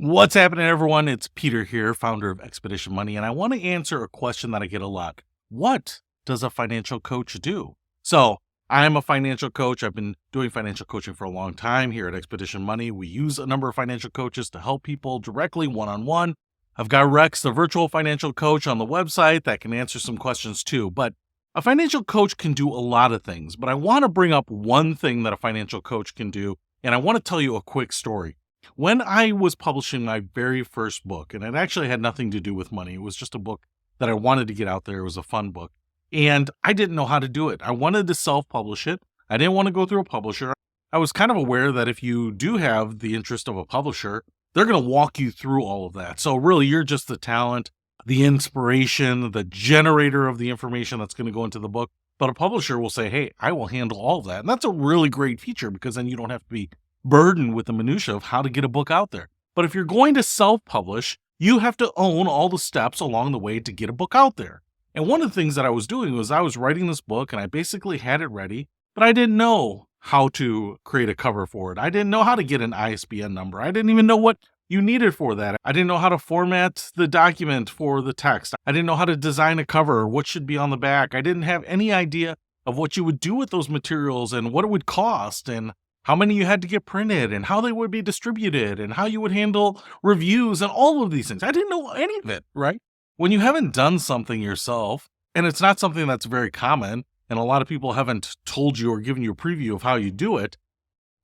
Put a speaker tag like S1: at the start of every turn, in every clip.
S1: What's happening, everyone? It's Peter here, founder of Expedition Money, and I want to answer a question that I get a lot. What does a financial coach do? So, I'm a financial coach. I've been doing financial coaching for a long time here at Expedition Money. We use a number of financial coaches to help people directly one-on-one. I've got Rex, the virtual financial coach, on the website that can answer some questions too. But a financial coach can do a lot of things, but I want to bring up one thing that a financial coach can do, and I want to tell you a quick story. When I was publishing my very first book, and it actually had nothing to do with money, it was just a book that I wanted to get out there. It was a fun book. And I didn't know how to do it. I wanted to self-publish it. I didn't want to go through a publisher. I was kind of aware that if you do have the interest of a publisher, they're going to walk you through all of that. So really, you're just the talent, the inspiration, the generator of the information that's going to go into the book. But a publisher will say, hey, I will handle all of that. And that's a really great feature because then you don't have to be burdened with the minutia of how to get a book out there. But if you're going to self-publish, you have to own all the steps along the way to get a book out there. And one of the things that I was doing was I was writing this book and I basically had it ready, but I didn't know how to create a cover for it. I didn't know how to get an ISBN number. I didn't even know what you needed for that. I didn't know how to format the document for the text. I didn't know how to design a cover or what should be on the back. I didn't have any idea of what you would do with those materials and what it would cost and how many you had to get printed and how they would be distributed and how you would handle reviews and all of these things. I didn't know any of it, right? When you haven't done something yourself, and it's not something that's very common, and a lot of people haven't told you or given you a preview of how you do it,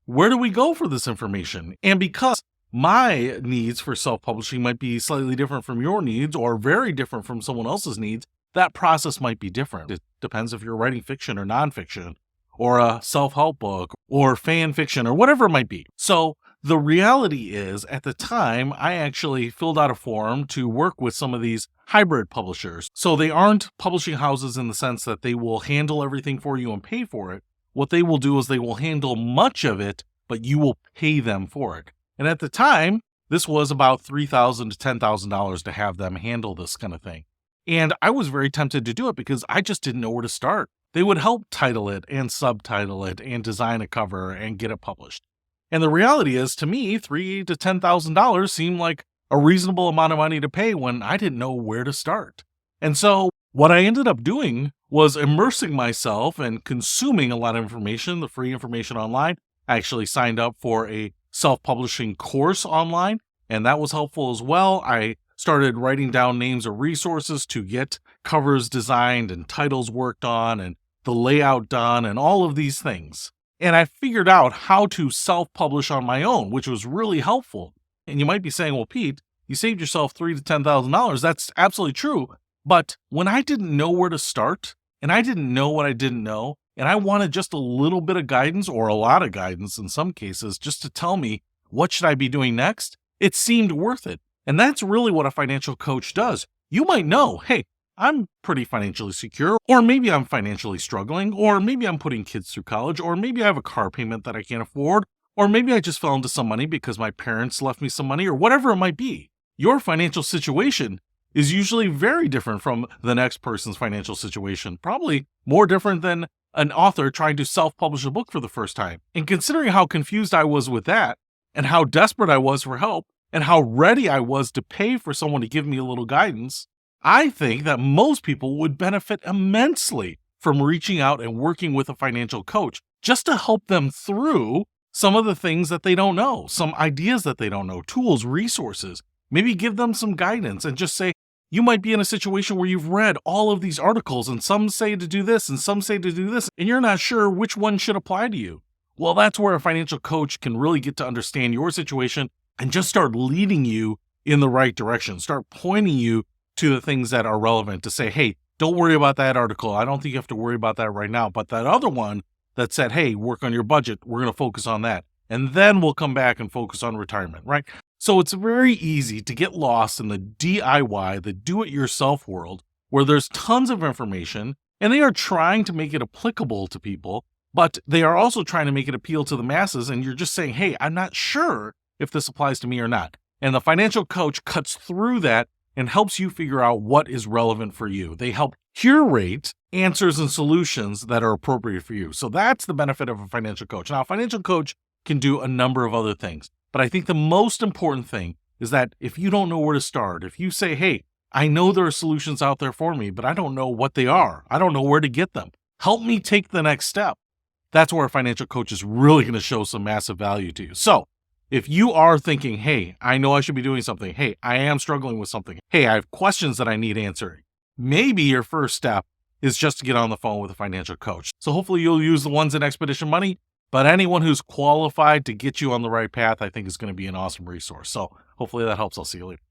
S1: where do we go for this information? And because my needs for self-publishing might be slightly different from your needs or very different from someone else's needs, that process might be different. It depends if you're writing fiction or nonfiction, or a self-help book, or fan fiction, or whatever it might be. So the reality is, at the time, I actually filled out a form to work with some of these hybrid publishers. So they aren't publishing houses in the sense that they will handle everything for you and pay for it. What they will do is they will handle much of it, but you will pay them for it. And at the time, this was about $3,000 to $10,000 to have them handle this kind of thing. And I was very tempted to do it because I just didn't know where to start. They would help title it and subtitle it and design a cover and get it published. And the reality is, to me, $3,000 to $10,000 seemed like a reasonable amount of money to pay when I didn't know where to start. And so what I ended up doing was immersing myself and consuming a lot of information, the free information online. I actually signed up for a self-publishing course online, and that was helpful as well. I started writing down names of resources to get covers designed and titles worked on and the layout done and all of these things. And I figured out how to self-publish on my own, which was really helpful. And you might be saying, well, Pete, you saved yourself $3,000 to $10,000. That's absolutely true. But when I didn't know where to start and I didn't know what I didn't know, and I wanted just a little bit of guidance or a lot of guidance in some cases just to tell me what should I be doing next, it seemed worth it. And that's really what a financial coach does. You might know, hey, I'm pretty financially secure, or maybe I'm financially struggling, or maybe I'm putting kids through college, or maybe I have a car payment that I can't afford, or maybe I just fell into some money because my parents left me some money, or whatever it might be. Your financial situation is usually very different from the next person's financial situation, probably more different than an author trying to self-publish a book for the first time. And considering how confused I was with that, and how desperate I was for help, and how ready I was to pay for someone to give me a little guidance, I think that most people would benefit immensely from reaching out and working with a financial coach just to help them through some of the things that they don't know, some ideas that they don't know, tools, resources. Maybe give them some guidance and just say, you might be in a situation where you've read all of these articles and some say to do this and some say to do this, and you're not sure which one should apply to you. Well, that's where a financial coach can really get to understand your situation and just start leading you in the right direction, start pointing you to the things that are relevant to say, hey, don't worry about that article. I don't think you have to worry about that right now. But that other one that said, hey, work on your budget, we're going to focus on that. And then we'll come back and focus on retirement, right? So it's very easy to get lost in the DIY, the do-it-yourself world, where there's tons of information, and they are trying to make it applicable to people, but they are also trying to make it appeal to the masses, and you're just saying, hey, I'm not sure if this applies to me or not. And the financial coach cuts through that and helps you figure out what is relevant for you. They help curate answers and solutions that are appropriate for you. So that's the benefit of a financial coach. Now, a financial coach can do a number of other things, but I think the most important thing is that if you don't know where to start, if you say, hey, I know there are solutions out there for me, but I don't know what they are. I don't know where to get them. Help me take the next step. That's where a financial coach is really going to show some massive value to you. So if you are thinking, hey, I know I should be doing something. Hey, I am struggling with something. Hey, I have questions that I need answering. Maybe your first step is just to get on the phone with a financial coach. So hopefully you'll use the ones in Expedition Money, but anyone who's qualified to get you on the right path, I think is going to be an awesome resource. So hopefully that helps. I'll see you later.